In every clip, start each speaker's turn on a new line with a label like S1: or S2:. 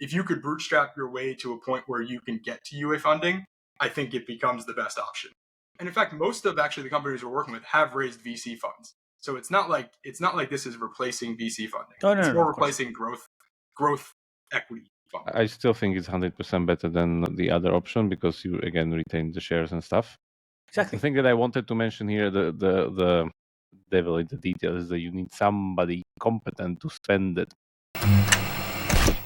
S1: if you could bootstrap your way to a point where you can get to UA funding, I think it becomes the best option. And in fact, most of actually the companies we're working with have raised VC funds. So it's not like this is replacing VC funding. It's more replacing growth equity fund.
S2: I still think it's 100% better than the other option because you again retain the shares and stuff.
S3: Exactly.
S2: The thing that I wanted to mention here, the devil in the details, is that you need somebody competent to spend it.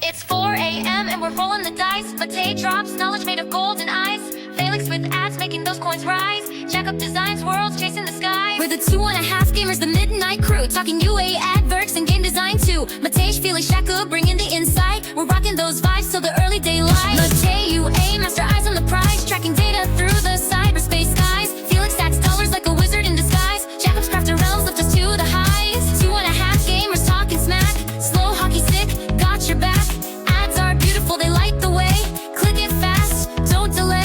S4: It's 4 a.m. and we're rolling the dice. Matei drops knowledge made of golden eyes. Felix with ads making those coins rise. Jack up designs, worlds chasing the sky. We're the 2.5 gamers, the midnight crew. Talking UA adverts and game design too. Matei, Felix, Shaka bringing the insight. We're rocking those vibes till the early daylight. Matei, UA, master eyes on the prize. Tracking data through the cyberspace skies. Felix stacks dollars like a wizard in disguise. Jacob's crafted realms lift us to the highs. 2.5 gamers talking smack. Slow hockey stick, got your back. Ads are beautiful, they light the way. Click it fast, don't delay.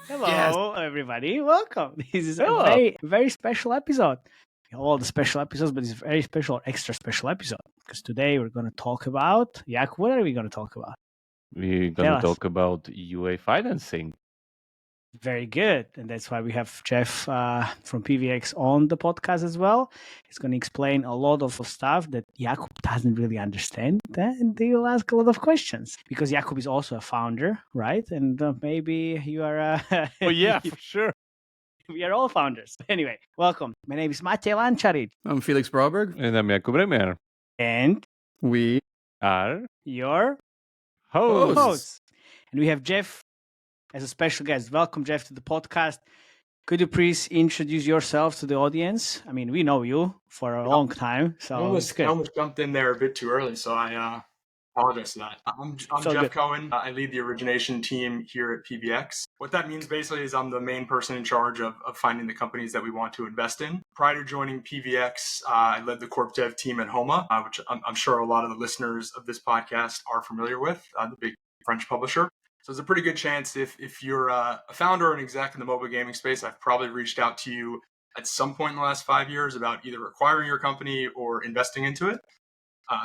S3: Hello, everybody. Welcome. This is a very, very special episode. All the special episodes, but it's a very special, extra special episode because today we're going to talk about, Yak, what are we going to talk about?
S2: We're going to talk about UA financing.
S3: Very good. And that's why we have Jeff from PVX on the podcast as well. He's going to explain a lot of stuff that Jakub doesn't really understand. And he will ask a lot of questions because Jakub is also a founder, right? And maybe you are...
S2: Oh, yeah, for sure.
S3: We are all founders. Anyway, welcome. My name is Matej Lančarič.
S5: I'm Felix Brauberg.
S2: And I'm Jakub Remer.
S3: And
S5: we
S2: are
S3: your
S5: hosts.
S3: And we have Jeff as a special guest. Welcome, Jeff, to the podcast. Could you please introduce yourself to the audience? I mean, we know you for a long time, so
S1: I almost jumped in there a bit too early, so I apologize for that. I'm Jeff Cohen. I lead the origination team here at PVX. What that means basically is I'm the main person in charge of finding the companies that we want to invest in. Prior to joining PVX, I led the corp dev team at Homa, which I'm sure a lot of the listeners of this podcast are familiar with, the big French publisher. So there's a pretty good chance if you're a founder or an exec in the mobile gaming space, I've probably reached out to you at some point in the last 5 years about either acquiring your company or investing into it.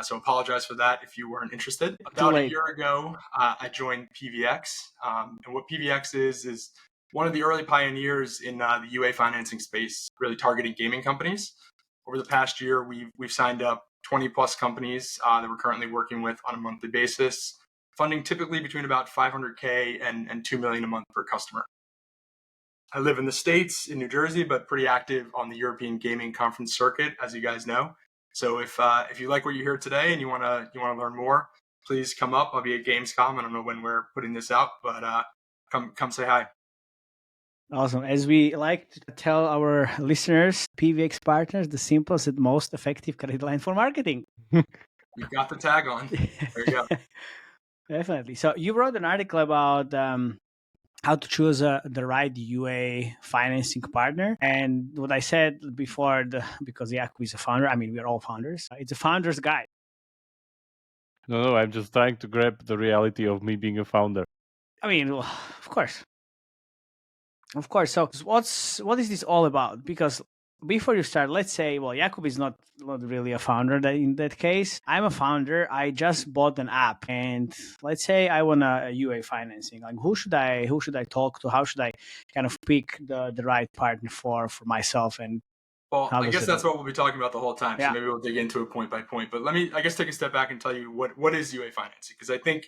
S1: So apologize for that if you weren't interested. About a year ago, I joined PVX. And what PVX is one of the early pioneers in the UA financing space, really targeting gaming companies. Over the past year, we've signed up 20 plus companies that we're currently working with on a monthly basis. Funding typically between about $500K and $2 million a month per customer. I live in the States, in New Jersey, but pretty active on the European gaming conference circuit, as you guys know. So if you like what you hear today and you want to learn more, please come up. I'll be at Gamescom. I don't know when we're putting this out, but come say hi.
S3: Awesome. As we like to tell our listeners, PVX Partners, the simplest and most effective credit line for marketing.
S1: You got the tag on. There you go.
S3: Definitely. So you wrote an article about how to choose the right UA financing partner. And what I said before, because Jakub is a founder, I mean, we're all founders. It's a founder's guide.
S2: No, I'm just trying to grab the reality of me being a founder.
S3: I mean, of course. Of course. So what is this all about? Because before you start, let's say, well, Jakub is not really a founder in that case. I'm a founder. I just bought an app, and let's say I want a UA financing. Like, who should I talk to? How should I kind of pick the right partner for myself? And
S1: I guess that's what we'll be talking about the whole time. Yeah. So maybe we'll dig into it point by point. But let me, I guess, take a step back and tell you what is UA financing, because I think,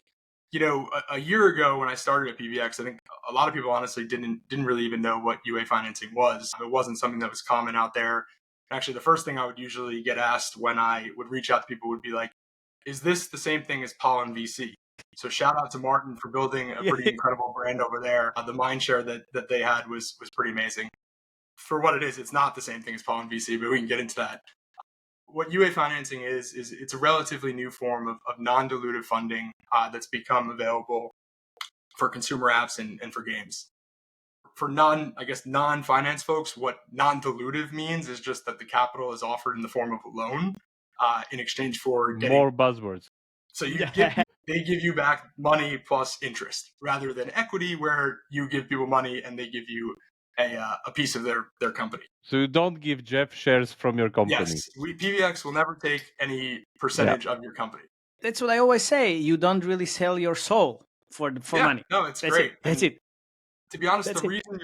S1: a year ago when I started at PVX, I think a lot of people honestly didn't really even know what UA financing was. It wasn't something that was common out there. Actually, the first thing I would usually get asked when I would reach out to people would be like, is this the same thing as Pollen VC? So shout out to Martin for building a pretty incredible brand over there. The mind share that they had was pretty amazing. For what it is, it's not the same thing as Pollen VC, but we can get into that. What UA financing is it's a relatively new form of non-dilutive funding that's become available for consumer apps and for games. For non-finance folks, what non-dilutive means is just that the capital is offered in the form of a loan in exchange for getting
S2: more buzzwords.
S1: So they give you back money plus interest rather than equity where you give people money and they give you a piece of their company.
S2: So you don't give Jeff shares from your company.
S1: Yes, PVX will never take any percentage of your company.
S3: That's what I always say. You don't really sell your soul for money.
S1: No, it's
S3: That's
S1: great.
S3: That's it.
S1: To be honest, the reason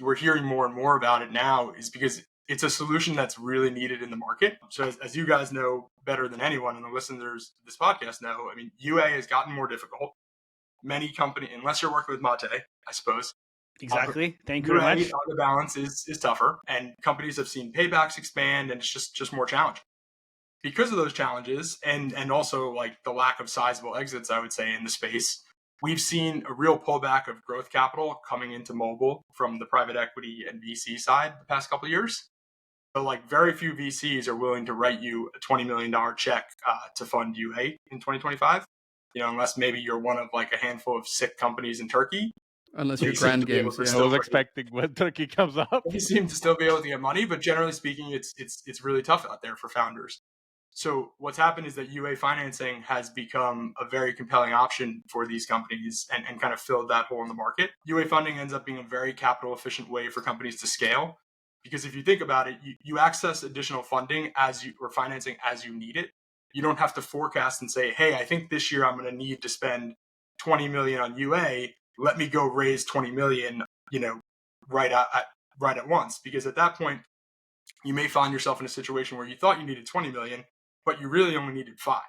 S1: we're hearing more and more about it now is because it's a solution that's really needed in the market. So as you guys know better than anyone, and the listeners to this podcast know, I mean, UA has gotten more difficult. Many companies, unless you're working with Mate, I suppose.
S3: Exactly. Thank you very much.
S1: The balance is tougher, and companies have seen paybacks expand, and it's just more challenging. Because of those challenges, and also like the lack of sizable exits, I would say, in the space, we've seen a real pullback of growth capital coming into mobile from the private equity and VC side the past couple of years. So like very few VCs are willing to write you a $20 million check to fund UA in 2025, unless maybe you're one of like a handful of sick companies in Turkey.
S5: Unless you're Grand Games.
S2: I was expecting when Turkey comes up.
S1: They seem to still be able to get money, but generally speaking, it's really tough out there for founders. So what's happened is that UA financing has become a very compelling option for these companies and kind of filled that hole in the market. UA funding ends up being a very capital efficient way for companies to scale. Because if you think about it, you access additional funding or financing as you need it. You don't have to forecast and say, hey, I think this year I'm going to need to spend 20 million on UA. Let me go raise 20 million, right at once. Because at that point, you may find yourself in a situation where you thought you needed 20 million, but you really only needed 5.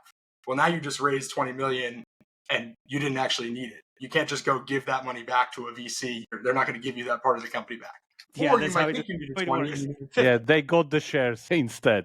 S1: Well, now you just raised 20 million and you didn't actually need it. You can't just go give that money back to a VC. They're not going to give you that part of the company back.
S3: Yeah,
S1: or you might think you needed 20 and you needed 50.
S2: Yeah, they got the shares instead.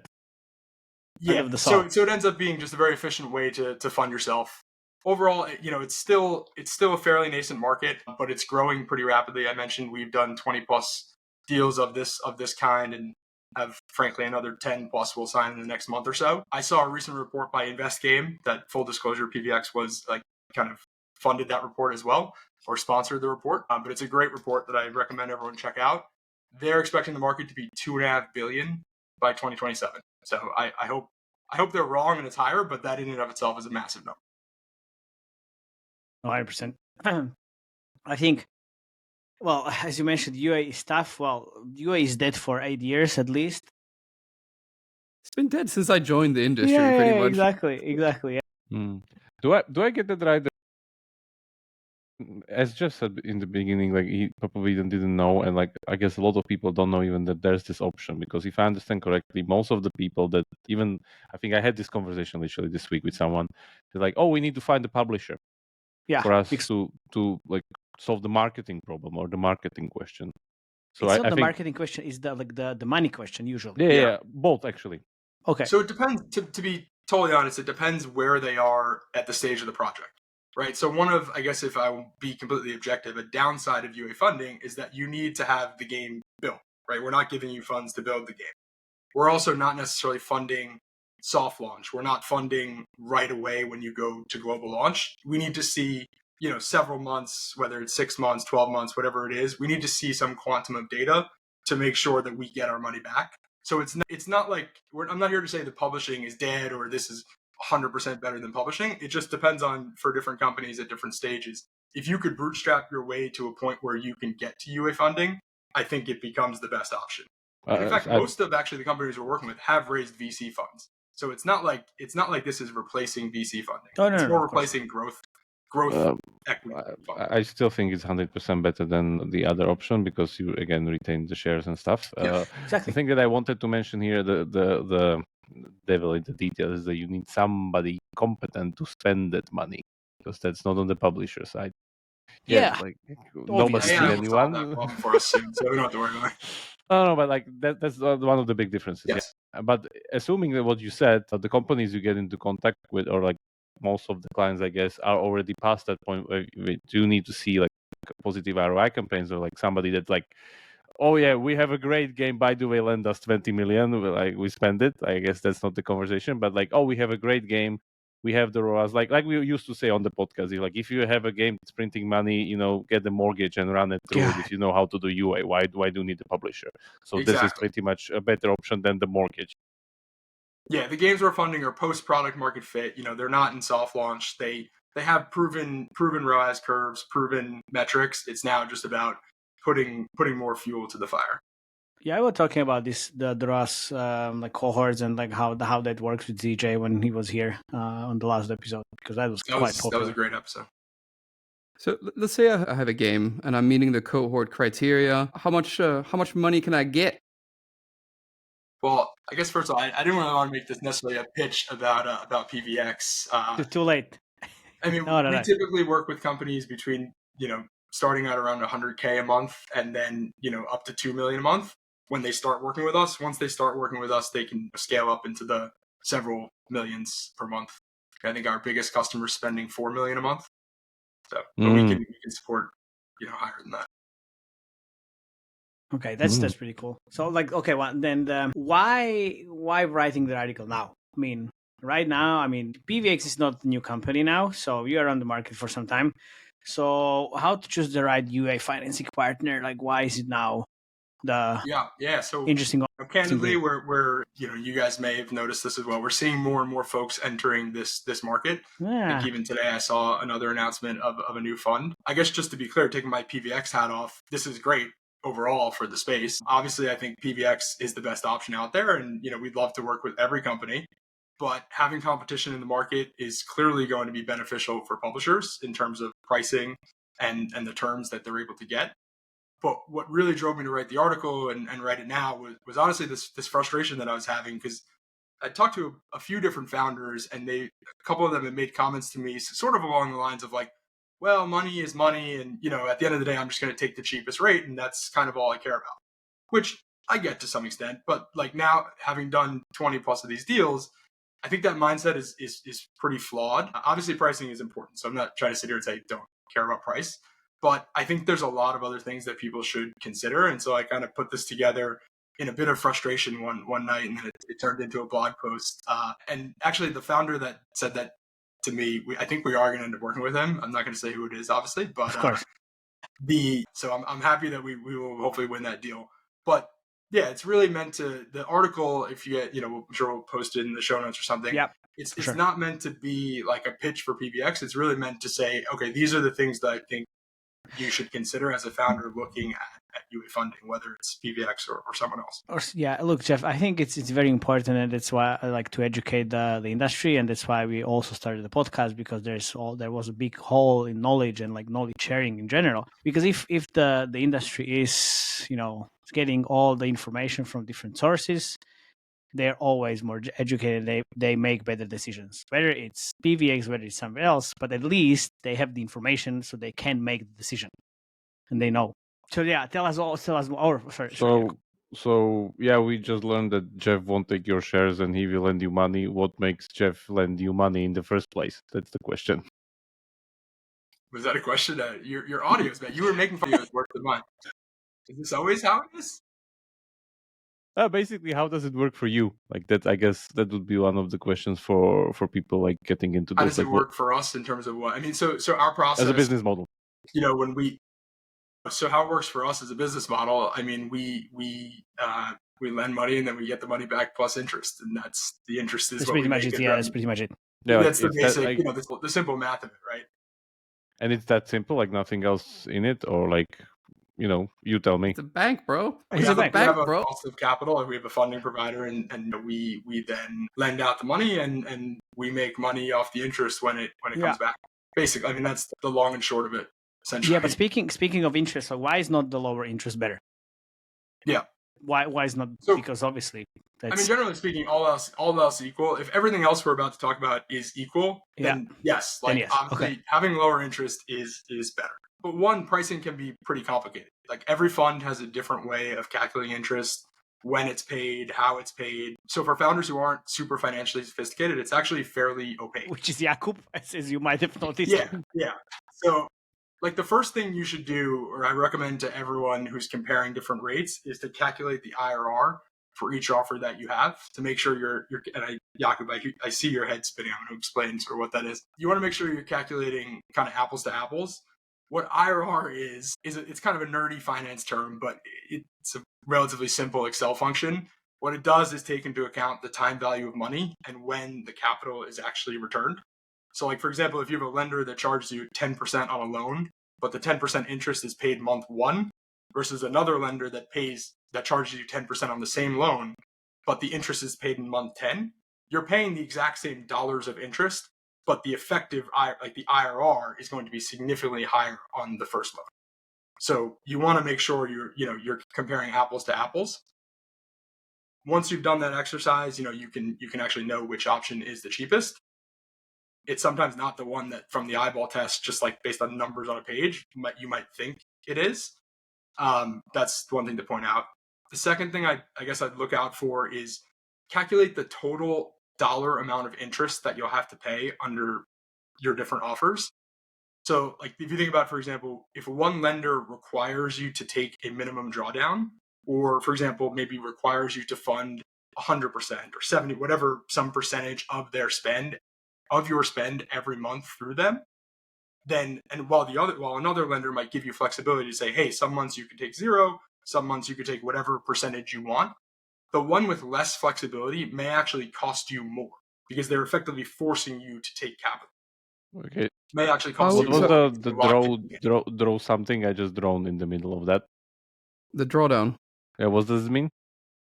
S1: Yeah, so it ends up being just a very efficient way to fund yourself. Overall, it's still a fairly nascent market, but it's growing pretty rapidly. I mentioned we've done 20 plus deals of this kind and have, frankly, another 10 plus we'll sign in the next month or so. I saw a recent report by InvestGame that, full disclosure, PVX was like kind of funded that report as well, or sponsored the report. But it's a great report that I recommend everyone check out. They're expecting the market to be $2.5 billion by 2027. So I hope they're wrong and it's higher, but that in and of itself is a massive number.
S3: 100%. I think, well, as you mentioned, UA is tough. Well, UA is dead for 8 years at least.
S5: It's been dead since I joined the industry, pretty much.
S3: Exactly. Yeah.
S2: Do I get that right? As Jeff said in the beginning, like he probably didn't know, and like I guess a lot of people don't know even that there's this option. Because if I understand correctly, most of the people that even I think I had this conversation literally this week with someone, they're like, "Oh, we need to find a publisher for us to like solve the marketing problem or the marketing question." So
S3: it's
S2: I
S3: not the
S2: think
S3: marketing question; is the money question usually.
S2: Yeah, both actually.
S3: Okay.
S1: So it depends. To be totally honest, it depends where they are at the stage of the project. Right. So I guess if I will be completely objective, a downside of UA funding is that you need to have the game built. Right. We're not giving you funds to build the game. We're also not necessarily funding soft launch. We're not funding right away when you go to global launch. We need to see, several months, whether it's 6 months, 12 months, whatever it is. We need to see some quantum of data to make sure that we get our money back. So it's not like I'm not here to say the publishing is dead or this is 100% better than publishing. It just depends on for different companies at different stages. If you could bootstrap your way to a point where you can get to UA funding, I think it becomes the best option. In fact, most of actually the companies we're working with have raised VC funds. So it's not like this is replacing VC funding. It's more replacing growth equity.
S2: I still think it's 100% better than the other option because you again retain the shares and stuff.
S3: Exactly.
S2: The thing that I wanted to mention here, the devil in the details, is that you need somebody competent to spend that money because that's not on the publisher side.
S3: Yeah.
S2: Like nobody see anyone.
S1: That problem for us soon, so we don't have to worry about it.
S2: No, but like that's one of the big differences.
S1: Yes.
S2: Yeah. But assuming that what you said, the companies you get into contact with, or like most of the clients, I guess, are already past that point where you do need to see like positive ROI campaigns or like somebody that's like, oh yeah, we have a great game, by the way, lend us 20 million, like we spend it. I guess that's not the conversation, but like, oh, we have a great game, we have the ROAS, like we used to say on the podcast, like if you have a game that's printing money, get the mortgage and run it through it if you know how to do UA. Why do you need a publisher? So This is pretty much a better option than the mortgage.
S1: Yeah, the games we're funding are post product market fit. They're not in soft launch. They have proven ROAS curves, proven metrics. It's now just about putting more fuel to the fire.
S3: Yeah, I was talking about the ROAS like cohorts and like how that works with ZJ when he was here on the last episode, because that was quite popular.
S1: That was a great episode.
S5: So let's say I have a game and I'm meeting the cohort criteria. How much money can I get?
S1: Well, I guess first of all, I didn't really want to make this necessarily a pitch about PVX.
S3: It's too late.
S1: I mean, we typically work with companies between starting at around 100K a month and then up to 2 million a month when they start working with us. Once they start working with us, they can scale up into the several millions per month. I think our biggest customer is spending 4 million a month. So but we can support higher than that.
S3: Okay, that's pretty cool. So like, okay, well, then why writing the article now? I mean, right now, PVX is not a new company now, so you are on the market for some time. So how to choose the right UA financing partner? Like, why is it now the
S1: so
S3: interesting?
S1: Candidly, we're you guys may have noticed this as well. We're seeing more and more folks entering this market.
S3: Yeah.
S1: I think even today I saw another announcement of a new fund. I guess just to be clear, taking my PVX hat off, this is great overall for the space. Obviously, I think PVX is the best option out there, and we'd love to work with every company. But having competition in the market is clearly going to be beneficial for publishers in terms of pricing and the terms that they're able to get. But what really drove me to write the article and write it now was honestly this frustration that I was having, because I talked to a few different founders, and a couple of them had made comments to me sort of along the lines of like, well, money is money, and at the end of the day, I'm just going to take the cheapest rate, and that's kind of all I care about, which I get to some extent. But like now, having done 20 plus of these deals, I think that mindset is pretty flawed. Obviously, pricing is important, so I'm not trying to sit here and say don't care about price. But I think there's a lot of other things that people should consider. And so I kind of put this together in a bit of frustration one night, and then it turned into a blog post. And actually, the founder that said that to me, I think we are going to end up working with him. I'm not going to say who it is, obviously, but
S3: of course.
S1: So I'm happy that we will hopefully win that deal. But yeah, it's really meant to, the article, if you get, I'm sure we'll post it in the show notes or something.
S3: Yep.
S1: It's not meant to be like a pitch for PVX. It's really meant to say, okay, these are the things that I think you should consider as a founder looking at UA funding, whether it's PVX or someone else.
S3: Yeah, look, Jeff, I think it's very important, and that's why I like to educate the industry, and that's why we also started the podcast, because there was a big hole in knowledge and like knowledge sharing in general. Because if the industry is getting all the information from different sources, they're always more educated. They make better decisions, whether it's PVX, whether it's somewhere else, but at least they have the information so they can make the decision and they know. So yeah, tell us more.
S2: So yeah, we just learned that Jeff won't take your shares and he will lend you money. What makes Jeff lend you money in the first place? That's the question.
S1: Was that a question? Your audios, man. You were making fun of worse than mine. Is this always how it is?
S2: Basically, how does it work for you? Like that, I guess that would be one of the questions for people like getting into this.
S1: How does it
S2: like,
S1: work for us in terms of what? I mean, so our process
S2: as a business model.
S1: So how it works for us as a business model? I mean, we lend money and then we get the money back plus interest, and that's the interest is
S3: that's
S1: what
S3: pretty
S1: we
S3: much
S1: make
S3: it. Yeah, that's pretty much it.
S2: Yeah,
S1: that's the basic, the simple math of it, right?
S2: And it's that simple, like nothing else in it, or like. You tell me.
S5: It's a bank, bro.
S1: We have a cost of capital, and we have a funding provider, and we then lend out the money, and we make money off the interest when it comes back. Basically, I mean, that's the long and short of it, essentially.
S3: Yeah, but speaking of interest, so why is not the lower interest better?
S1: Yeah.
S3: Why is not? Because obviously,
S1: generally speaking, all else equal. If everything else we're about to talk about is equal, then yes, obviously having lower interest is better. But one, pricing can be pretty complicated. Like every fund has a different way of calculating interest, when it's paid, how it's paid. So for founders who aren't super financially sophisticated, it's actually fairly opaque.
S3: Which is Jakub, as you might have noticed.
S1: Yeah. So like the first thing you should do, or I recommend to everyone who's comparing different rates, is to calculate the IRR for each offer that you have to make sure you're Jakub, I see your head spinning. I'm going to explain sort of what that is. You want to make sure you're calculating kind of apples to apples. What IRR is it's kind of a nerdy finance term, but it's a relatively simple Excel function What it does is take into account the time value of money and when the capital is actually returned. So like, for example, if you have a lender that charges you 10% on a loan, but the 10% interest is paid month 1 versus another lender that charges you 10% on the same loan, but the interest is paid in month 10, you're paying the exact same dollars of interest, but the effective, like the IRR is going to be significantly higher on the first loan. So you want to make sure you're comparing apples to apples. Once you've done that exercise, you can actually know which option is the cheapest. It's sometimes not the one that from the eyeball test, just like based on numbers on a page, you might think it is. That's one thing to point out. The second thing I guess I'd look out for is calculate the total dollar amount of interest that you'll have to pay under your different offers. So like if you think about, for example, if one lender requires you to take a minimum drawdown, or for example, maybe requires you to fund 100% or 70, whatever, some percentage of your spend every month through them, then, and while another lender might give you flexibility to say, hey, some months you can take 0, some months you could take whatever percentage you want, the one with less flexibility may actually cost you more because they're effectively forcing you to take capital.
S2: Okay.
S1: May actually cost
S2: What
S1: you
S2: was
S1: more.
S2: the draw something? I just drawn in the middle of that.
S5: The drawdown.
S2: Yeah, what does this mean?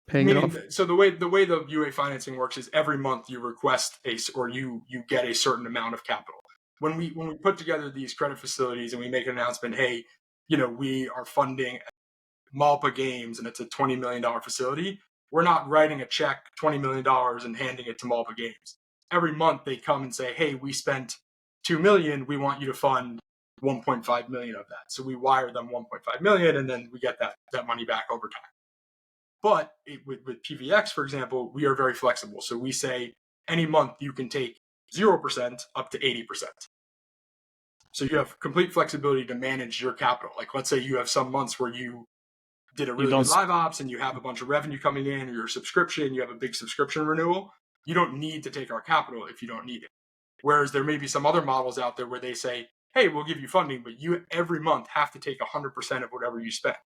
S5: Paying it off.
S1: So the way the UA financing works is every month you request you get a certain amount of capital. When we put together these credit facilities and we make an announcement, hey, we are funding Malpa Games and it's a $20 million facility, we're not writing a check $20 million and handing it to Malpa Games. Every month they come and say, hey, we spent $2 million, we want you to fund 1.5 million of that. So we wire them 1.5 million and then we get that money back over time. But with PVX, for example, we are very flexible. So we say any month you can take 0% up to 80%. So you have complete flexibility to manage your capital. Like let's say you have some months where you did a really good live ops and you have a bunch of revenue coming in, or your subscription, you have a big subscription renewal. You don't need to take our capital if you don't need it. Whereas there may be some other models out there where they say, hey, we'll give you funding, but you every month have to take 100% of whatever you spend.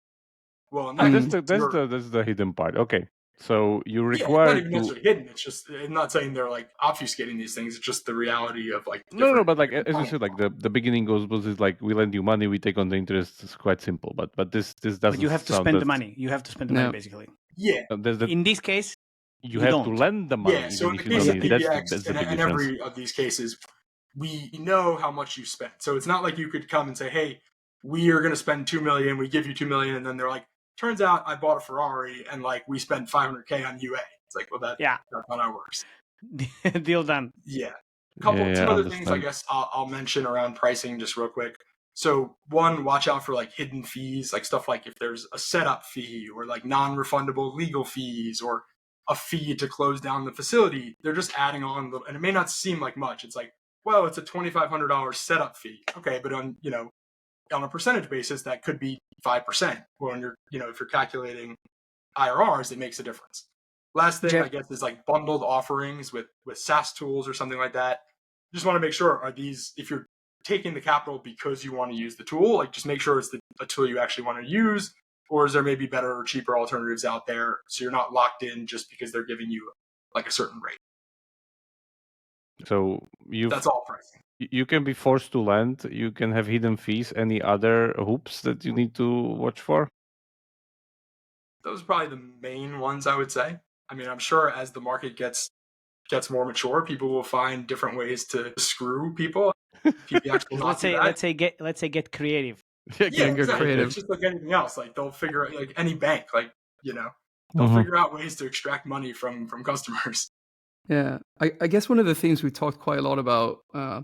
S1: Well,
S2: that's the hidden part. Okay, so you require
S1: it's not even necessarily hidden. It's just, I'm not saying they're like obfuscating these things. It's just the reality of like
S2: no, but like as you said, like the beginning goes is like we lend you money, we take on the interest. It's quite simple, but this doesn't.
S3: But you have to spend the money. You have to spend the money basically.
S1: Yeah.
S3: In this case,
S2: you have to lend the money.
S1: Yeah. So in the case of PVX and every of these cases, we know how much you spent. So it's not like you could come and say, hey, we are going to spend $2 million. We give you $2 million, and then they're like, turns out I bought a Ferrari and like we spent $500K on UA. It's like, well, that's not how it works.
S3: Deal done.
S1: Yeah. Two other things I guess I'll mention around pricing just real quick. So one, watch out for like hidden fees, like stuff like if there's a setup fee or like non-refundable legal fees or a fee to close down the facility. They're just adding on, and it may not seem like much. It's like, well, it's a $2,500 setup fee. Okay, but on a percentage basis, that could be 5%. When you're, if you're calculating IRRs, it makes a difference. Last thing, I guess, is like bundled offerings with SaaS tools or something like that. Just want to make sure, if you're taking the capital because you want to use the tool, like just make sure it's a tool you actually want to use, or is there maybe better or cheaper alternatives out there so you're not locked in just because they're giving you like a certain rate.
S2: So
S1: that's all pricing.
S2: You can be forced to lend. You can have hidden fees. Any other hoops that you need to watch for?
S1: Those are probably the main ones I would say. I mean, I'm sure as the market gets more mature, people will find different ways to screw people.
S3: Let's say get creative.
S1: Yeah, exactly. Creative. It's just like anything else. Like they'll figure out, like any bank, like they'll figure out ways to extract money from customers.
S5: Yeah, I guess one of the things we talked quite a lot about,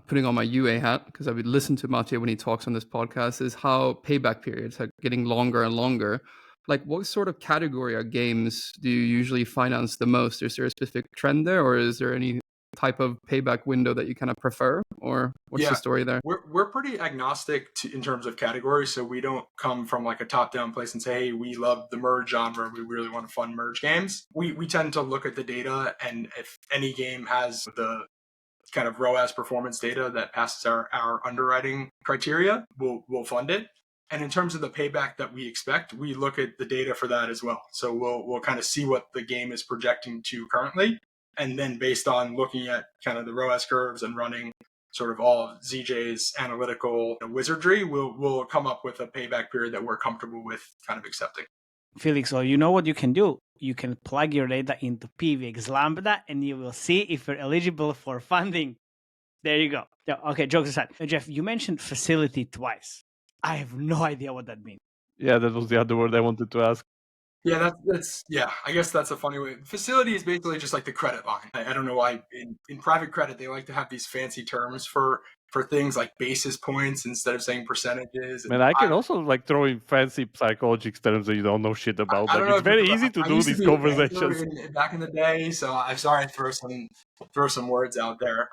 S5: putting on my UA hat, because I would listen to Matej when he talks on this podcast, is how payback periods are getting longer and longer. Like, what sort of category of games do you usually finance the most? Is there a specific trend there, or is there any type of payback window that you kind of prefer, or what's the story there?
S1: We're pretty agnostic in terms of category, so we don't come from like a top-down place and say, hey, we love the merge genre, we really want to fund merge games. We tend to look at the data, and if any game has the kind of ROAS performance data that passes our underwriting criteria, we'll fund it. And in terms of the payback that we expect, we look at the data for that as well. So we'll kind of see what the game is projecting to currently. And then based on looking at kind of the ROAS curves and running sort of all of ZJ's analytical wizardry, we'll come up with a payback period that we're comfortable with kind of accepting.
S3: Felix, so you know what you can do? You can plug your data into PVX Lambda and you will see if you're eligible for funding. There you go. Okay, jokes aside. Jeff, you mentioned facility twice. I have no idea what that means.
S2: Yeah, that was the other word I wanted to ask.
S1: Yeah, that's I guess that's a funny way. Facility is basically just like the credit line. I don't know why in private credit they like to have these fancy terms for things like basis points instead of saying percentages.
S2: Man, I can also like throw in fancy psychology terms that you don't know shit about.
S1: I don't know,
S2: it's very easy to do these conversations.
S1: Back in the day, so I'm sorry I throw some words out there.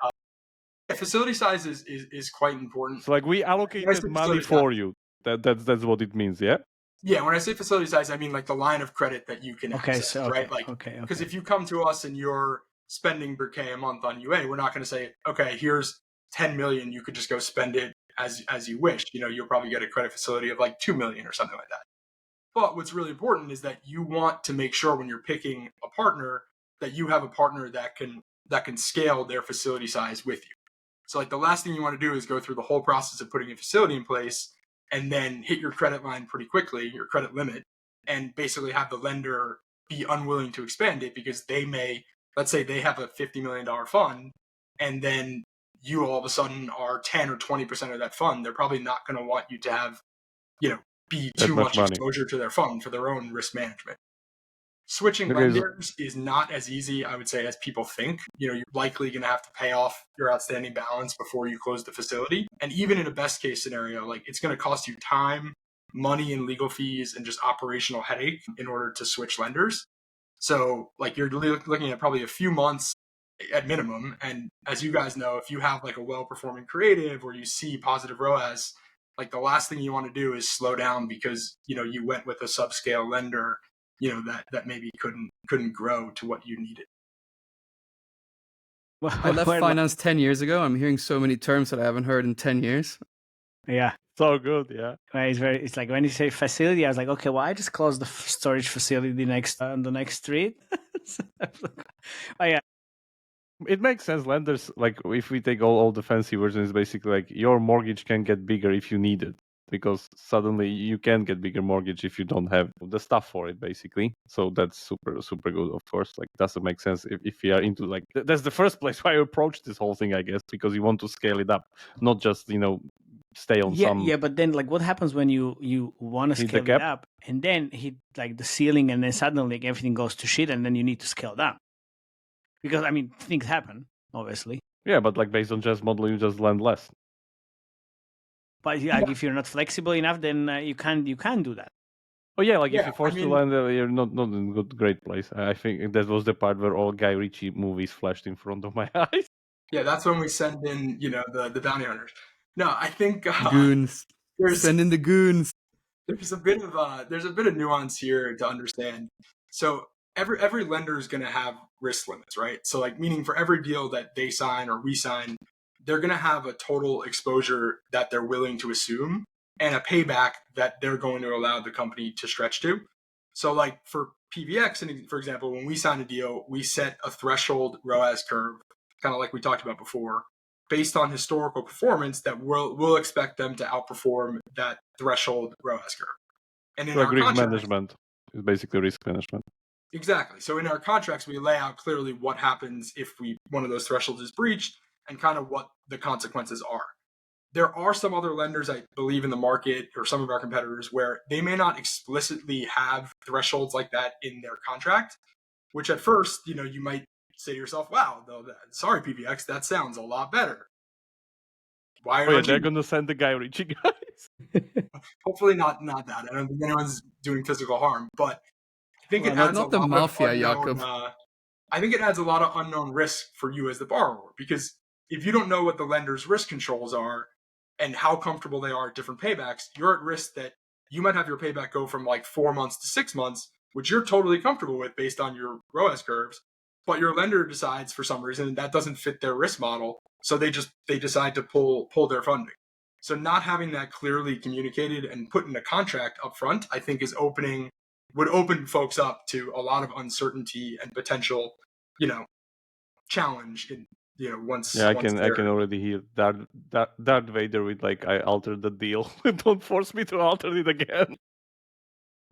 S1: Facility size is quite important.
S2: So like we allocated money for you. That's what it means, yeah?
S1: Yeah, when I say facility size, I mean like the line of credit that you can access, right? Like, because if you come to us and you're spending per K a month on UA, we're not going to say, okay, here's 10 million, you could just go spend it as you wish. You'll probably get a credit facility of like 2 million or something like that. But what's really important is that you want to make sure when you're picking a partner that you have a partner that can scale their facility size with you. So like the last thing you want to do is go through the whole process of putting a facility in place and then hit your credit line pretty quickly, your credit limit, and basically have the lender be unwilling to expand it because they may, let's say they have a $50 million fund, and then you all of a sudden are 10 or 20% of that fund. They're probably not going to want you to have, be too much exposure to their fund for their own risk management. Switching lenders is not as easy, I would say, as people think. You're likely going to have to pay off your outstanding balance before you close the facility. And even in a best case scenario, like it's going to cost you time, money and legal fees, and just operational headache in order to switch lenders. So like you're looking at probably a few months at minimum. And as you guys know, if you have like a well-performing creative or you see positive ROAS, like the last thing you want to do is slow down because, you went with a subscale lender that maybe couldn't grow to what you needed.
S5: Well, I left finance 10 years ago. I'm hearing so many terms that I haven't heard in 10 years.
S3: Yeah.
S2: So good, yeah.
S3: It's like when you say facility, I was like, okay, well, I just closed the storage facility on the next street. Oh, yeah.
S2: It makes sense. Lenders, like if we take all the fancy versions, basically like your mortgage can get bigger if you need it. Because suddenly you can get bigger mortgage if you don't have the stuff for it, basically. So that's super, super good, of course. Like, doesn't make sense if you are into like that's the first place why I approach this whole thing, I guess, because you want to scale it up, not just stay on some.
S3: Yeah, but then like what happens when you want to scale it up and then hit like the ceiling and then suddenly like, everything goes to shit and then you need to scale down? Because things happen, obviously.
S2: Yeah, but like based on just model, you just lend less.
S3: But if you're not flexible enough, then you can't do that.
S2: Oh yeah, like if you're forced to land, you're not in a great place. I think that was the part where all Guy Ritchie movies flashed in front of my eyes.
S1: Yeah, that's when we send in, the bounty hunters. No, I think
S5: goons. Send in the goons.
S1: There's a bit of nuance here to understand. So every lender is going to have risk limits, right? So like meaning for every deal that they sign or we sign, they're going to have a total exposure that they're willing to assume and a payback that they're going to allow the company to stretch to. So like for PVX, for example, when we sign a deal, we set a threshold ROAS curve, kind of like we talked about before, based on historical performance that we'll expect them to outperform that threshold ROAS curve. And in our
S2: risk management is basically risk management.
S1: Exactly. So in our contracts, we lay out clearly what happens if one of those thresholds is breached and kind of what the consequences are. There are some other lenders, I believe, in the market or some of our competitors where they may not explicitly have thresholds like that in their contract, which at first, you might say to yourself, wow, sorry, PVX, that sounds a lot better. Why are
S2: they're going to send the Guy Ritchie guys?
S1: Hopefully not that. I don't think anyone's doing physical harm, but I think it adds
S5: not the mafia, Jakob.
S1: I think it adds a lot of unknown risk for you as the borrower, because if you don't know what the lender's risk controls are and how comfortable they are at different paybacks, you're at risk that you might have your payback go from like 4 months to 6 months, which you're totally comfortable with based on your ROAS curves, but your lender decides for some reason that doesn't fit their risk model, so they decide to pull their funding. So not having that clearly communicated and put in a contract up front, I think would open folks up to a lot of uncertainty and potential, challenge in, once
S2: I can already hear Darth Vader with like, I altered the deal. Don't force me to alter it again.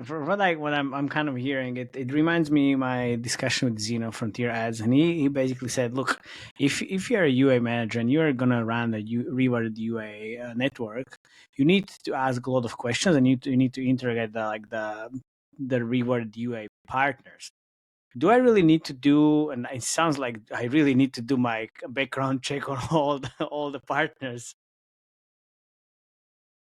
S3: For what I'm kind of hearing, it reminds me my discussion with Zeno Frontier Ads, and he basically said, look, if you're a UA manager and you're gonna run a rewarded UA network, you need to ask a lot of questions, and you need to interrogate the rewarded UA partners. Do I really need to do? And it sounds like I really need to do my background check on all the partners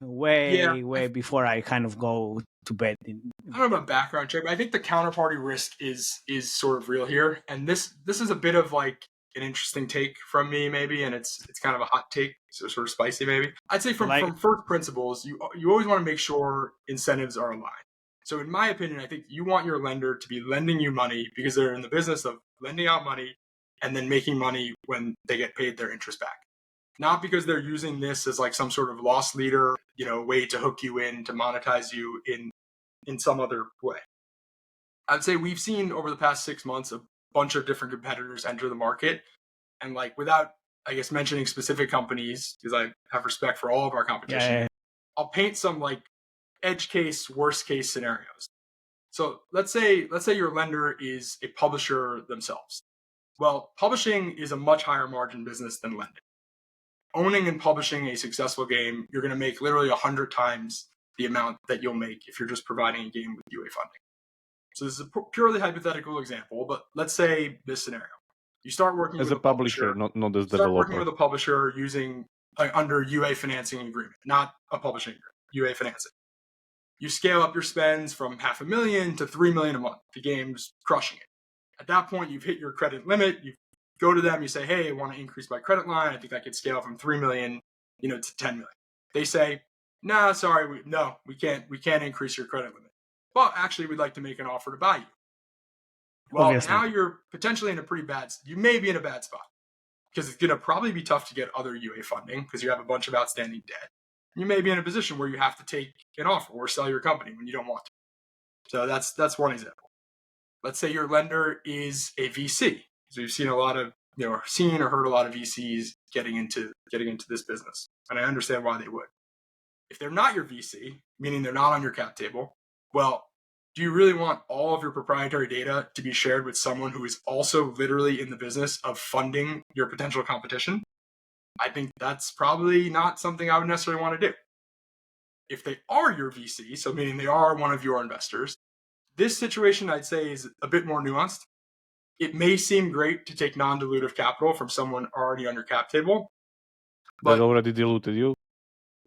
S3: way before I kind of go to bed.
S1: I don't know about background check, but I think the counterparty risk is sort of real here, and this is a bit of like an interesting take from me, maybe, and it's kind of a hot take, so sort of spicy, maybe. I'd say from first principles, you always want to make sure incentives are aligned. So in my opinion, I think you want your lender to be lending you money because they're in the business of lending out money and then making money when they get paid their interest back. Not because they're using this as like some sort of loss leader, way to hook you in, to monetize you in some other way. I'd say we've seen over the past 6 months a bunch of different competitors enter the market. And like, without, I guess, mentioning specific companies, because I have respect for all of our competition, I'll paint some like edge case, worst case scenarios. So let's say your lender is a publisher themselves. Well, publishing is a much higher margin business than lending. Owning and publishing a successful game, you're going to make literally 100 times the amount that you'll make if you're just providing a game with UA funding. So this is a purely hypothetical example, but let's say this scenario. You start working
S2: as
S1: with
S2: a publisher, not as developer.
S1: Start working with a publisher using under UA financing agreement, not a publishing agreement, UA financing. You scale up your spends from $500,000 to $3 million a month. The game's crushing it. At that point, you've hit your credit limit. You go to them, you say, hey, I want to increase my credit line. I think I could scale from $3 million, to $10 million. They say, nah, sorry, we can't increase your credit limit. But actually, we'd like to make an offer to buy you. Well, obviously, now you're potentially you may be in a bad spot, because it's going to probably be tough to get other UA funding because you have a bunch of outstanding debt. You may be in a position where you have to take an offer or sell your company when you don't want to. So that's one example. Let's say your lender is a VC. So we've seen a lot of, seen or heard a lot of VCs getting into this business. And I understand why they would. If they're not your VC, meaning they're not on your cap table, well, do you really want all of your proprietary data to be shared with someone who is also literally in the business of funding your potential competition? I think that's probably not something I would necessarily want to do. If they are your VC, so meaning they are one of your investors, this situation I'd say is a bit more nuanced. It may seem great to take non-dilutive capital from someone already on your cap table, but
S2: that already diluted you.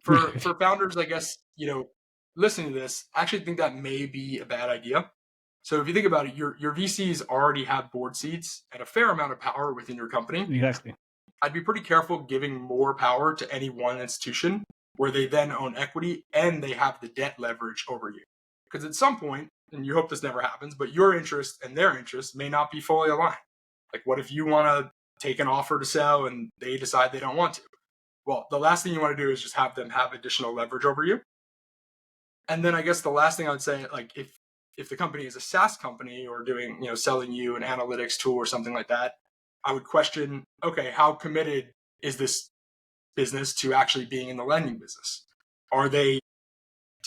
S1: For founders, I guess, listening to this, I actually think that may be a bad idea. So if you think about it, your VCs already have board seats and a fair amount of power within your company.
S3: Exactly.
S1: I'd be pretty careful giving more power to any one institution where they then own equity and they have the debt leverage over you. Because at some point, and you hope this never happens, but your interest and their interest may not be fully aligned. Like, what if you want to take an offer to sell and they decide they don't want to? Well, the last thing you want to do is just have them have additional leverage over you. And then I guess the last thing I would say, like, if the company is a SaaS company or doing, selling you an analytics tool or something like that, I would question, okay, how committed is this business to actually being in the lending business? Are they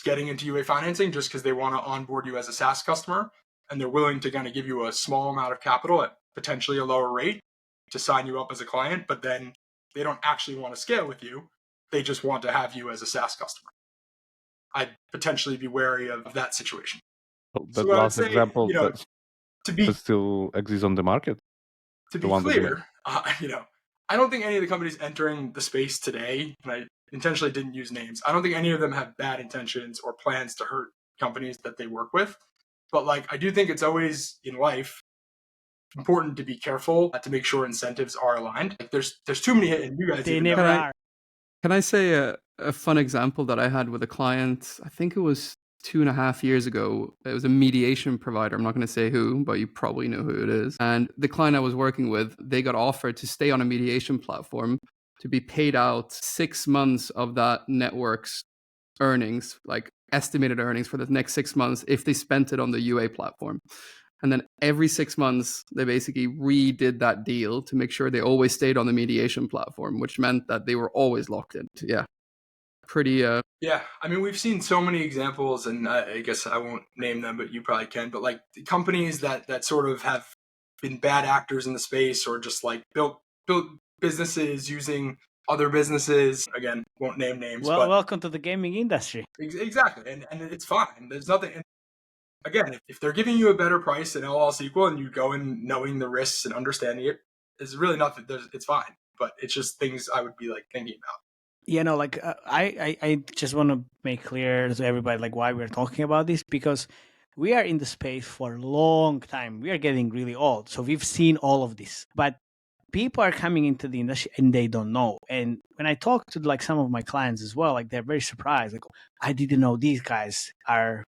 S1: getting into UA financing just because they want to onboard you as a SaaS customer and they're willing to kind of give you a small amount of capital at potentially a lower rate to sign you up as a client, but then they don't actually want to scale with you. They just want to have you as a SaaS customer. I'd potentially be wary of that situation.
S2: That last example that still exists on the market.
S1: To be clear, I don't think any of the companies entering the space today, and I intentionally didn't use names, I don't think any of them have bad intentions or plans to hurt companies that they work with. But I do think it's always in life important to be careful to make sure incentives are aligned. There's too many, and you guys
S3: never are.
S5: Can I say a fun example that I had with a client? I think it was 2.5 years ago. It was a mediation provider. I'm not going to say who, but you probably know who it is. And the client I was working with, they got offered to stay on a mediation platform, to be paid out 6 months of that network's earnings, like estimated earnings for the next 6 months if they spent it on the UA platform. And then every 6 months, they basically redid that deal to make sure they always stayed on the mediation platform, which meant that they were always locked in. Yeah. Pretty.
S1: Yeah. I mean, we've seen so many examples, and I guess I won't name them, but you probably can. But like companies that sort of have been bad actors in the space, or just like built businesses using other businesses. Again, won't name names.
S3: Well,
S1: but
S3: welcome to the gaming industry.
S1: Exactly. And it's fine. There's nothing. And again, if they're giving you a better price than all else equal, and you go in knowing the risks and understanding it, there's really nothing. It's fine. But it's just things I would be like thinking about.
S3: You know, like I just want to make clear to everybody like why we're talking about this, because we are in the space for a long time. We are getting really old, so we've seen all of this. But people are coming into the industry and they don't know. And when I talk to like some of my clients as well, like they're very surprised. Like, I didn't know these guys are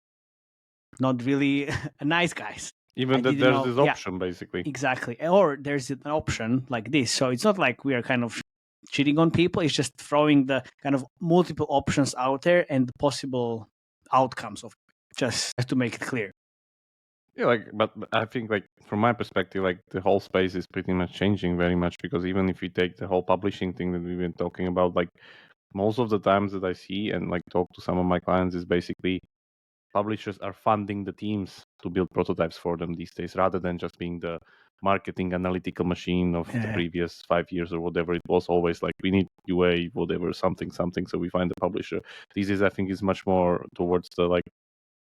S3: not really nice guys.
S2: Even that there's this option, basically.
S3: Exactly. Or there's an option like this. So it's not like we are kind of cheating on people. It's just throwing the kind of multiple options out there and the possible outcomes of it, just to make it clear.
S2: Yeah, like, but I think, like, from my perspective, like, the whole space is pretty much changing very much, because even if you take the whole publishing thing that we've been talking about, like, most of the times that I see and, like, talk to some of my clients is basically publishers are funding the teams to build prototypes for them these days, rather than just being the marketing analytical machine of the previous 5 years or whatever. It was always like, we need UA, whatever, something, so we find the publisher. These days, I think, is much more towards the, like,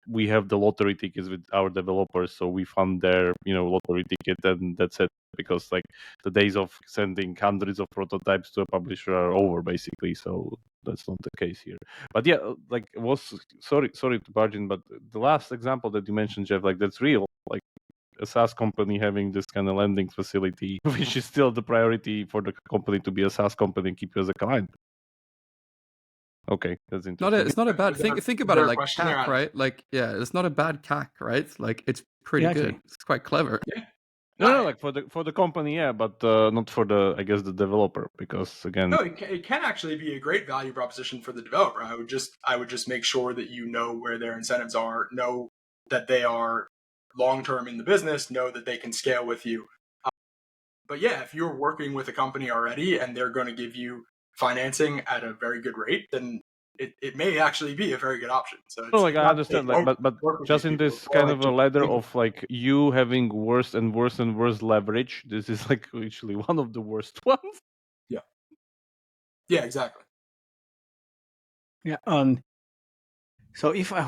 S2: we have the lottery tickets with our developers, so we fund their, lottery ticket, and that's it. Because, like, the days of sending hundreds of prototypes to a publisher are over, basically. So that's not the case here. But yeah, like, sorry to barge in, but the last example that you mentioned, Jeff, like, that's real. Like, a SaaS company having this kind of lending facility, which is still the priority for the company to be a SaaS company and keep you as a client. Okay, that's interesting.
S5: It's not a bad thing. Think about it like CAC, right? Like, yeah, it's not a bad CAC, right? Like, it's pretty good. It's quite clever.
S1: Yeah.
S2: No, like for the company, yeah, but not for the, I guess, the developer, because again,
S1: no, it can actually be a great value proposition for the developer. I would just make sure that you know where their incentives are, know that they are long-term in the business, know that they can scale with you. But yeah, if you're working with a company already and they're going to give you financing at a very good rate, then it may actually be a very good option. So
S2: I understand, like, but just in this kind of a ladder of, like, you having worse and worse and worse leverage, this is, like, actually one of the worst ones.
S1: Yeah, exactly.
S3: Yeah. So I'm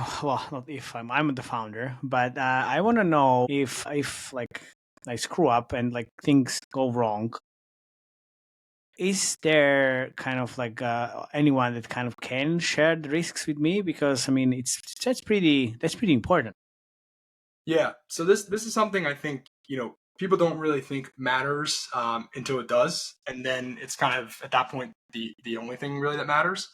S3: the founder, but I want to know if like I screw up and like things go wrong, is there kind of like anyone that kind of can share the risks with me? Because I mean, that's pretty important.
S1: Yeah. So this is something I think, people don't really think matters until it does, and then it's kind of at that point the only thing really that matters.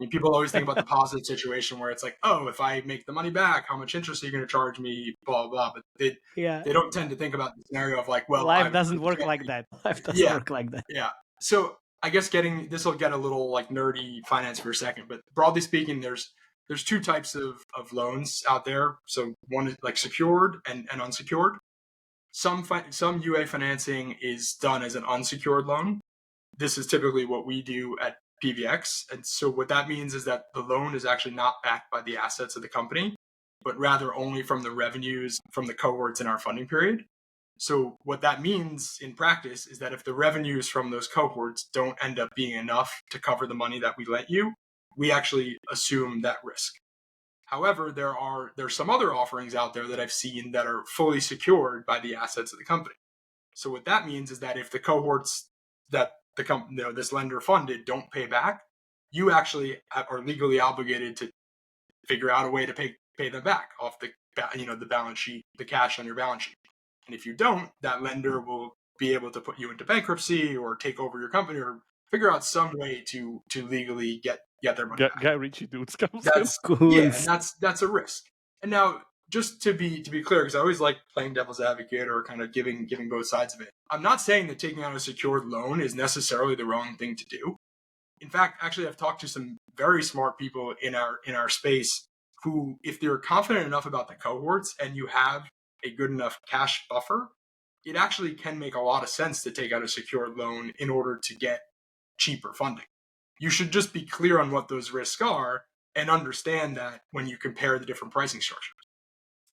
S1: I mean, people always think about the positive situation where it's like, oh, if I make the money back, how much interest are you going to charge me? Blah blah. But they don't tend to think about the scenario of like, well,
S3: life doesn't work like that. Life doesn't work like that.
S1: Yeah. So I guess this will get a little like nerdy finance for a second, but broadly speaking, there's two types of loans out there. So one is like secured and unsecured. Some UA financing is done as an unsecured loan. This is typically what we do at PVX. And so what that means is that the loan is actually not backed by the assets of the company, but rather only from the revenues from the cohorts in our funding period. So what that means in practice is that if the revenues from those cohorts don't end up being enough to cover the money that we lent you, we actually assume that risk. However, there's some other offerings out there that I've seen that are fully secured by the assets of the company. So what that means is that if the cohorts that this lender funded don't pay back, you actually are legally obligated to figure out a way to pay them back off the balance sheet, the cash on your balance sheet. And if you don't, that lender will be able to put you into bankruptcy or take over your company or figure out some way to legally get their money back.
S2: Guy Ritchie dudes comes
S1: that's
S2: in.
S1: Yeah, and that's a risk. And now, just to be clear, because I always like playing devil's advocate or kind of giving both sides of it. I'm not saying that taking out a secured loan is necessarily the wrong thing to do. In fact, actually, I've talked to some very smart people in our space who, if they're confident enough about the cohorts and you have a good enough cash buffer, it actually can make a lot of sense to take out a secured loan in order to get cheaper funding. You should just be clear on what those risks are and understand that when you compare the different pricing structures.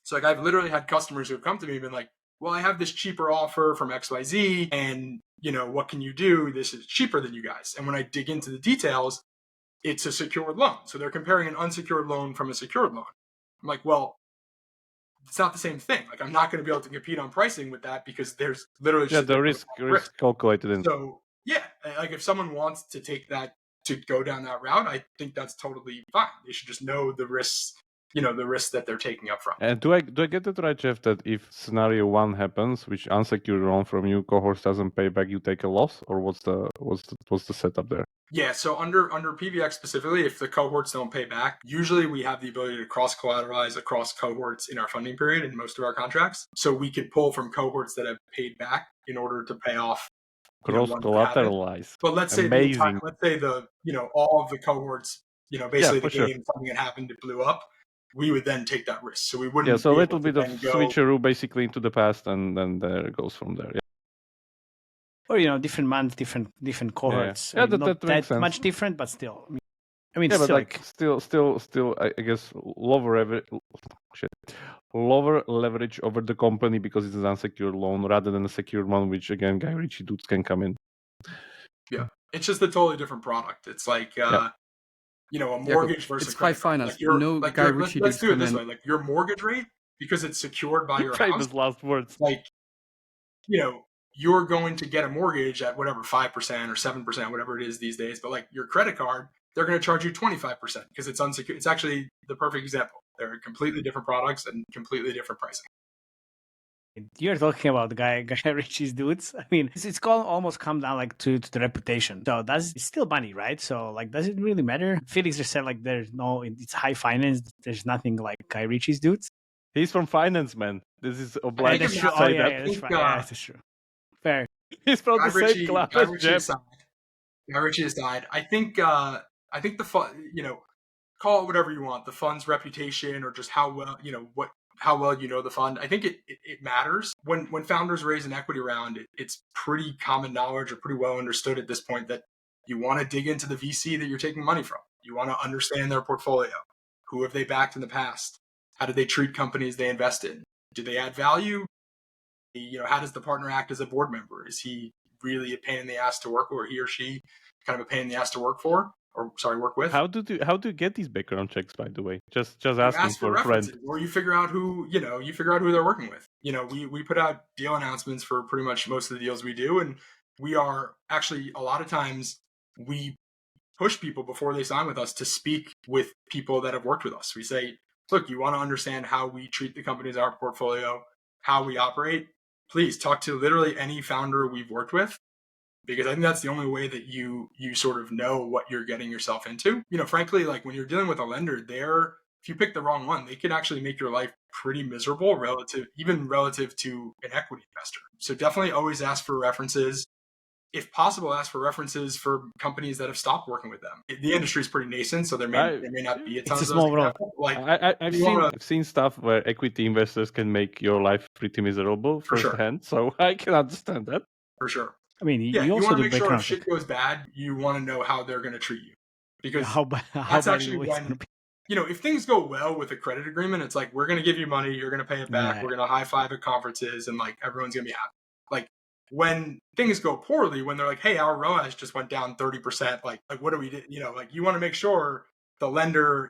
S1: So like I've literally had customers who have come to me and been like, well, I have this cheaper offer from XYZ and, what can you do? This is cheaper than you guys. And when I dig into the details, it's a secured loan. So they're comparing an unsecured loan from a secured loan. I'm like, well, it's not the same thing. Like I'm not going to be able to compete on pricing with that because there's literally just
S2: the risk calculated in.
S1: So yeah, like if someone wants to take that to go down that route, I think that's totally fine. They should just know the risks, the risks that they're taking up front.
S2: And do I get it right, Jeff, that if scenario 1 happens, which unsecured loan from you cohorts doesn't pay back, you take a loss, or what's the setup there?
S1: Yeah, so under PVX specifically, if the cohorts don't pay back, usually we have the ability to cross-collateralize across cohorts in our funding period in most of our contracts. So we could pull from cohorts that have paid back in order to pay off.
S2: Cross-collateralize.
S1: But let's say all of the cohorts, basically the game, something that happened, it blew up. We would then take that risk. So we wouldn't.
S2: Yeah, so a little bit of switcheroo basically into the past, and then there it goes from there. Yeah.
S3: Or different months, different cohorts.
S2: Yeah,
S3: not
S2: that makes sense.
S3: Much different, but still.
S2: Yeah, but still, I guess lower leverage over the company because it's an unsecured loan rather than a secured one, which again, Guy Ritchie dudes can come in.
S1: Yeah, it's just a totally different product. It's like a mortgage versus
S5: it's high finance.
S1: Guy Ritchie let's do it this way. Like your mortgage rate, because it's secured by your
S2: famous
S1: house.
S2: Last words.
S1: Like, you're going to get a mortgage at whatever 5% or 7%, whatever it is these days. But like your credit card, they're going to charge you 25% because it's unsecured. It's actually the perfect example. They're completely different products and completely different pricing.
S3: You're talking about the Guy Ritchie's dudes. I mean, it's almost come down like to the reputation. So it's still money, right? So like, does it really matter? Felix just said like, it's high finance. There's nothing like Guy Ritchie's dudes.
S2: He's from finance, man. This is obliged to say that.
S3: That's true. Fair.
S2: He's from the same class.
S1: Guy Ritchie aside, I think the fund, call it whatever you want, the fund's reputation or just how well the fund. I think it matters. When founders raise an equity round, it's pretty common knowledge or pretty well understood at this point that you want to dig into the VC that you're taking money from. You want to understand their portfolio. Who have they backed in the past? How do they treat companies they invest in? Do they add value? How does the partner act as a board member? Is he really a pain in the ass to work with, or he or she kind of a pain in the ass to work with?
S2: How do you get these background checks, by the way? Just asking for a friend.
S1: Or you figure out who they're working with. We put out deal announcements for pretty much most of the deals we do, and we are actually a lot of times we push people before they sign with us to speak with people that have worked with us. We say, look, you want to understand how we treat the companies in our portfolio, how we operate, please talk to literally any founder we've worked with, because I think that's the only way that you sort of know what you're getting yourself into. Frankly, like when you're dealing with a lender, if you pick the wrong one, they can actually make your life pretty miserable relative to an equity investor. So definitely always ask for references. If possible, ask for references for companies that have stopped working with them. The industry is pretty nascent, so there may not be a ton of those. Like
S2: I've seen stuff where equity investors can make your life pretty miserable firsthand, so I can understand that.
S1: For sure.
S3: I mean,
S1: you also want to make sure if shit goes bad, you want to know how they're going to treat you. Because that's actually when, if things go well with a credit agreement, it's like, we're going to give you money, you're going to pay it back, we're going to high five at conferences, and like everyone's going to be happy. Like when things go poorly, when they're like, hey, our ROAS just went down 30%, like what do we do? You want to make sure the lender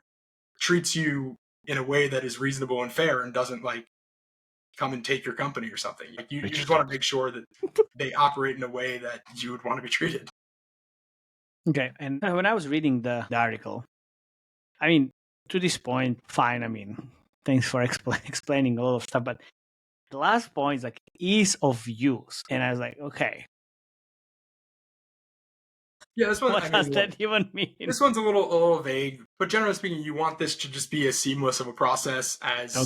S1: treats you in a way that is reasonable and fair and doesn't like come and take your company or something. Like you just want to make sure that they operate in a way that you would want to be treated.
S3: Okay. And when I was reading the article, I mean, to this point, fine. I mean, thanks for explaining a lot of stuff. But the last point is like ease of use. And I was like, okay.
S1: Yeah, this one.
S3: What does that even mean?
S1: This one's a little vague, but generally speaking, you want this to just be as seamless of a process as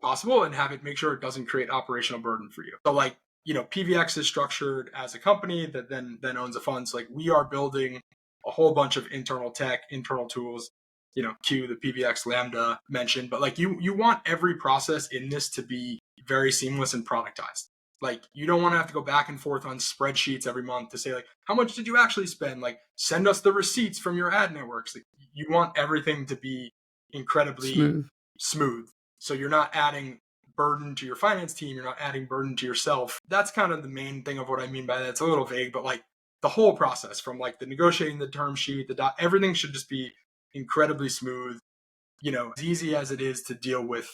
S1: possible, and have it make sure it doesn't create operational burden for you. So, like PVX is structured as a company that then owns a fund. So, like we are building a whole bunch of internal tech, internal tools, Q, the PVX Lambda mentioned, but like you want every process in this to be very seamless and productized. Like you don't want to have to go back and forth on spreadsheets every month to say like, how much did you actually spend? Like send us the receipts from your ad networks. Like, you want everything to be incredibly smooth. So you're not adding burden to your finance team. You're not adding burden to yourself. That's kind of the main thing of what I mean by that. It's a little vague, but like the whole process from like the negotiating the term sheet, everything should just be incredibly smooth, as easy as it is to deal with.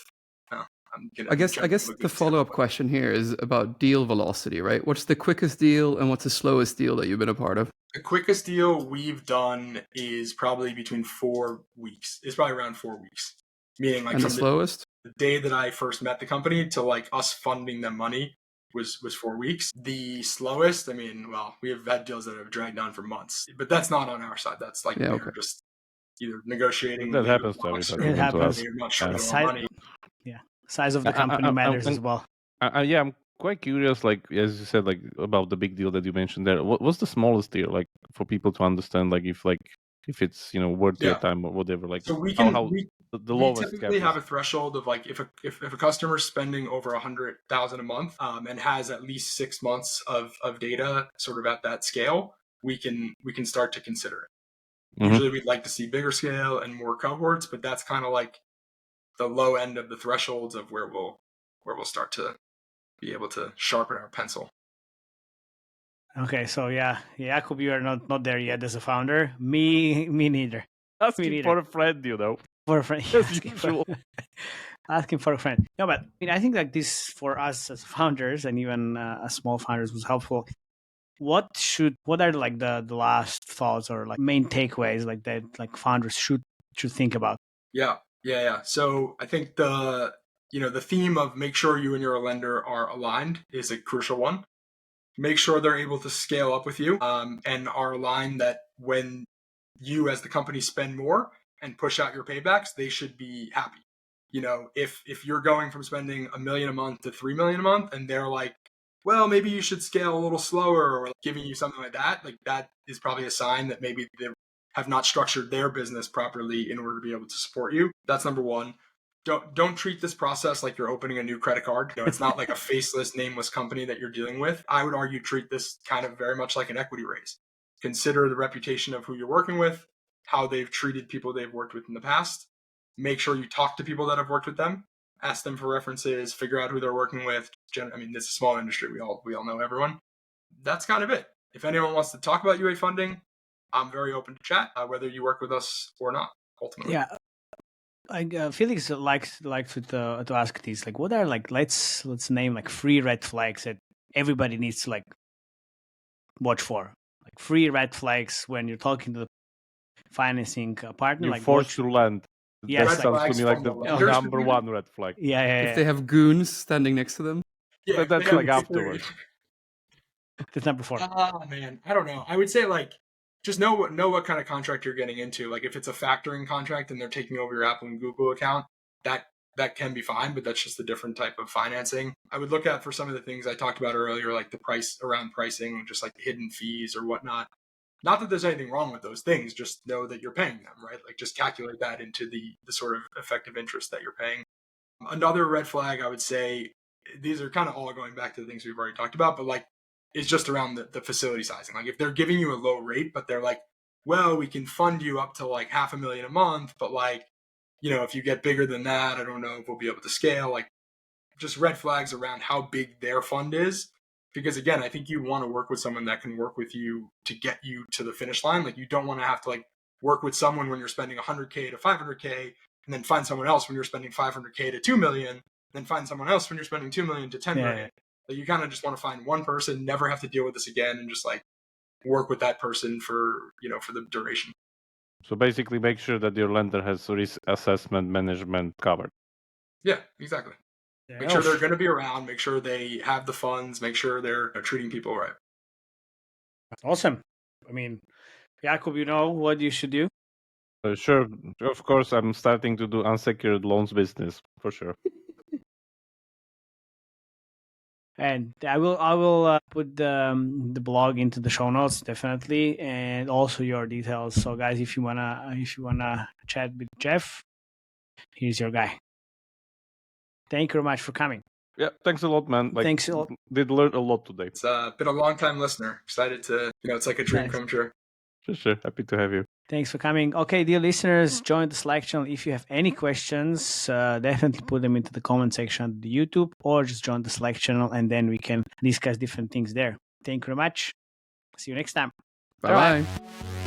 S5: I guess the follow-up question here is about deal velocity, right? What's the quickest deal and what's the slowest deal that you've been a part of?
S1: The quickest deal we've done is probably between 4 weeks. It's probably around 4 weeks. Meaning like
S5: and the slowest?
S1: The day that I first met the company to like us funding them money was 4 weeks. The slowest, we have had deals that have dragged on for months, but that's not on our side. That's like just either negotiating.
S2: That happens to everybody.
S3: It happens.
S1: Money.
S3: Size of the company matters as well.
S2: I'm quite curious, like as you said, like about the big deal that you mentioned there. What's the smallest deal, like for people to understand, like if it's worth your time or whatever. Like
S1: so we typically have a threshold of like if a customer's spending over $100,000 a month and has at least 6 months of data sort of at that scale, we can start to consider it. Mm-hmm. Usually we'd like to see bigger scale and more cohorts, but that's kind of like the low end of the thresholds of where we'll start to be able to sharpen our pencil.
S3: Okay, so Jakub, you are not there yet as a founder. Me neither.
S2: Asking for a friend,
S3: For a friend,
S2: as usual.
S3: Asking for a friend. No, but I think like this for us as founders and even as small founders was helpful. What are like the last thoughts or like main takeaways like that like founders should think about?
S1: Yeah. So I think the theme of make sure you and your lender are aligned is a crucial one. Make sure they're able to scale up with you and are aligned that when you as the company spend more and push out your paybacks, they should be happy. If you're going from spending $1 million a month to $3 million a month and they're like, well, maybe you should scale a little slower or giving you something like that is probably a sign that maybe they have not structured their business properly in order to be able to support you. That's number one. Don't treat this process like you're opening a new credit card. It's not like a faceless, nameless company that you're dealing with. I would argue treat this kind of very much like an equity raise. Consider the reputation of who you're working with, how they've treated people they've worked with in the past. Make sure you talk to people that have worked with them. Ask them for references, figure out who they're working with. This is a small industry. We all know everyone. That's kind of it. If anyone wants to talk about UA funding, I'm very open to chat, whether you work with us or not, ultimately.
S3: Yeah. Felix likes to ask these, like, what are like, let's name like 3 red flags that everybody needs to like watch for. Like 3 red flags when you're talking to the financing partner.
S2: You're
S3: like
S2: forced to lend.
S3: Yes,
S2: that sounds to me like the number 1 red flag.
S3: Yeah.
S5: If they have goons standing next to them.
S1: Yeah,
S2: that's like afterwards.
S3: That's number 4.
S1: Oh man, I don't know. I would say like just know what kind of contract you're getting into. Like if it's a factoring contract and they're taking over your Apple and Google account, that can be fine, but that's just a different type of financing. I would look at for some of the things I talked about earlier, like the price around pricing, just like hidden fees or whatnot. Not that there's anything wrong with those things, just know that you're paying them, right? Like just calculate that into the sort of effective interest that you're paying. Another red flag, I would say, these are kind of all going back to the things we've already talked about, but like it's just around the facility sizing. Like if they're giving you a low rate, but they're like, well, we can fund you up to like $500,000 a month, but like, if you get bigger than that, I don't know if we'll be able to scale. Like just red flags around how big their fund is. Because again, I think you want to work with someone that can work with you to get you to the finish line. Like you don't want to have to like work with someone when you're spending $100K to $500K and then find someone else when you're spending $500K to $2 million, then find someone else when you're spending $2 million to $10 million. Like you kind of just want to find one person, never have to deal with this again, and just like work with that person for the duration.
S2: So basically make sure that your lender has risk assessment management covered.
S1: Yeah, exactly. Make sure they're going to be around, make sure they have the funds, make sure they're treating people right.
S3: Awesome. I mean, Jakub, you know what you should do?
S2: Sure. Of course, I'm starting to do unsecured loans business, for sure.
S3: And I will put the blog into the show notes definitely, and also your details. So guys, if you wanna chat with Jeff, here's your guy. Thank you very much for coming.
S2: Yeah, thanks a lot, man.
S3: Thanks a lot.
S2: Did learn a lot today.
S1: It's been a long time listener. Excited to, it's like a dream
S3: Nice.
S1: come true.
S2: Sure. Happy to have you.
S3: Thanks for coming. Okay, dear listeners, join the Slack channel. If you have any questions, definitely put them into the comment section of the YouTube, or just join the Slack channel, and then we can discuss different things there. Thank you very much. See you next time.
S5: Bye-bye.